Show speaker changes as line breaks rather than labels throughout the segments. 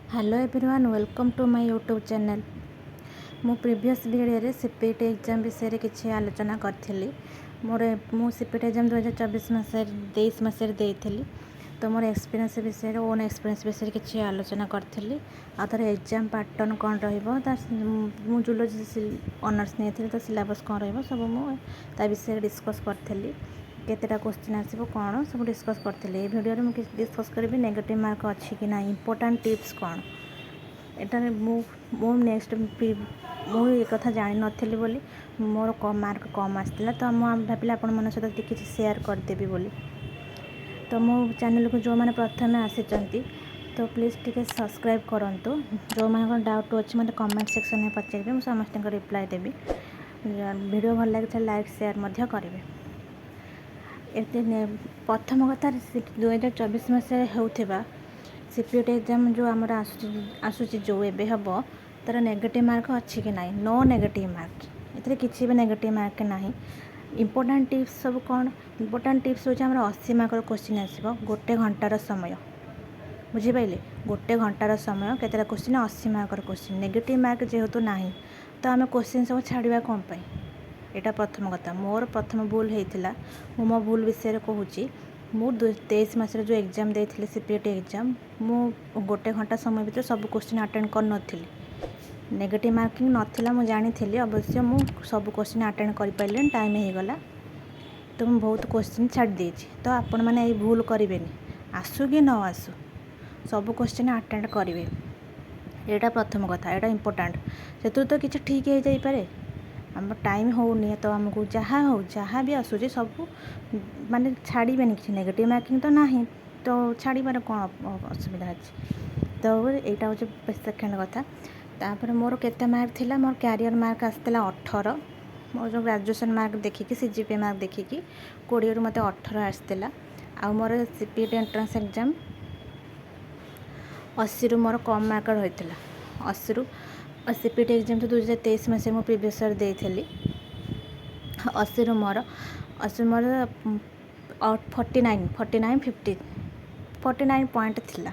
Hello everyone welcome to my YouTube channel. मु previous video रे CPT exam विषय रे किछि आलोचना करथिली। मु सीपीटी एग्जाम 2024 मसे 23 मसे देइथिली। तो मोर एक्सपीरियंस विषय रे ओन एक्सपीरियंस विषय किछि आलोचना करथिली। आ तार एग्जाम पैटर्न कोन रहइबो ता मु जूलॉजी ऑनर्स नेथिली तो सिलेबस कोन रहइबो सब मु ता विषय डिस्कस करथिली। केतेटा क्वेश्चन आसीबो कोन सब डिस्कस करथिली। ए वीडियो रे मु डिस्कस करबी नेगेटिव मार्क अछि कि ना, इंपोर्टेंट टिप्स कोन एटारे मु नेक्स्ट मु ये कथा जानि नथिली बोली मोर मार्क कम आसला। तो मु भाबिला आपण मन सहित किछि शेयर कर देबी बोली। तो मो चैनल को जो माने प्रथमे आसीचंती तो प्लीज टिके सब्सक्राइब करंतु। जो माने डाउट अछि मते कमेंट सेक्शन में पचारबे, मु समस्त को रिप्लाई देबी। वीडियो भल लागे तो लाइक शेयर मध्य करिवे। प्रथम कथा 2024 मसे होउथिबा सीपीटी एग्जाम जो आमर आसुची जो एबे हबो तार नेगेटिव मार्क अछि कि नाही। नो नेगेटिव मार्क, एतरे किछि भी नेगेटिव मार्क नाही। इंपोर्टेंट टिप्स सब कोन, इंपोर्टेंट टिप्स होचे हमर 80 मार्क क्वेश्चन आसीबो गोटे घंटार समय। बुझी पाइले, गोटे घंटार समय केतेटा question 80 mark question. Negative mark जेहेतु नाही तो आमे क्वेश्चन सब छाड़िबा कोन पई, एटा प्रथम कथा। मोर प्रथम भूल हेतिला, मो भूल विषय कहूची। मु 23 मास जो एग्जाम देइथिले सीपीटी एग्जाम, मु गोटे घंटा समय भीतर सब क्वेश्चन अटेंड कर नथिली। नेगेटिव मार्किंग नथिला मु जानिथिली, अवश्य मु सब क्वेश्चन अटेंड कर पाइले, टाइम हे गला तो मु बहुत क्वेश्चन छाड़ देछि। तो आपण माने ए भूल करिवेनी, आसु कि न आसु सब क्वेश्चन अटेंड करिवे। एटा प्रथम कथा, एटा इंपोर्टेंट। सेतु तो किछि ठीक हे जाई पारे, हम टाइम होनी तो हमको जहाँ भी आसूँ सब माने छाड़बे कि नेगेटिव मार्किंग तो ना तो छाड़बार कौन असुविधा अच्छी। तो यहाँ हूँ सेकेंड कथा। तापर मोर केते मार्क थिला, मोर कैरियर मार्क आसला 18। मोर जो ग्रेजुएशन मार्क देखिकी सीजीपीए मार्क देखिकी 20 रु मते 18 आसला। आ मोर सीपीटी एंट्रेंस एग्जाम 80 रु मोर कम मार्क रही 80 रु। सीपीटी एग्जाम तो 2023 मसीह मु प्रीवियस ईयर देइथिली। 80 रु मोर 49 पॉइंट थिला।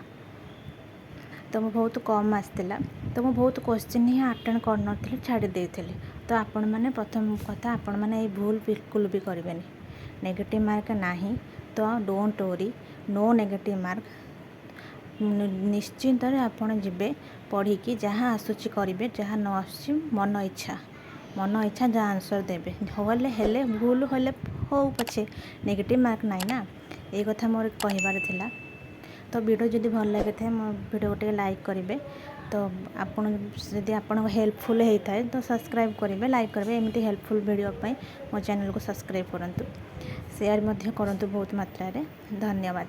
तो मु बहुत कम आसला। तो मु बहुत क्वेश्चन ही अटेंड कर नथिली, छाड़ी देइथिली। तो आपण माने प्रथम कथा, आपण माने ए भूल बिल्कुल भी करिवेनी। नेगेटिव मार्क नाही तो don't worry, no negative mark. निश्चिंत आपण जिबे पढ़ी कि जहाँ आसुची करिवे, जहाँ न आसुची मन इच्छा जहाँ आंसर देबे। होले हेले भूल होले हो पछे नेगेटिव मार्क नाही ना, ए कथा मोर कहिबार थिला। तो वीडियो जदि भल लागे थे मो वीडियो गोटे लाइक करेंगे। तो आपण जदि आपन हेल्पफुल होता है तो सब्सक्राइब करेंगे, लाइक करेंगे। एमती हेल्पफुल वीडियो पाई मो चैनल को सब्सक्राइब करंतु, शेयर मध्य करंतु बहुत मात्रा रे। धन्यवाद।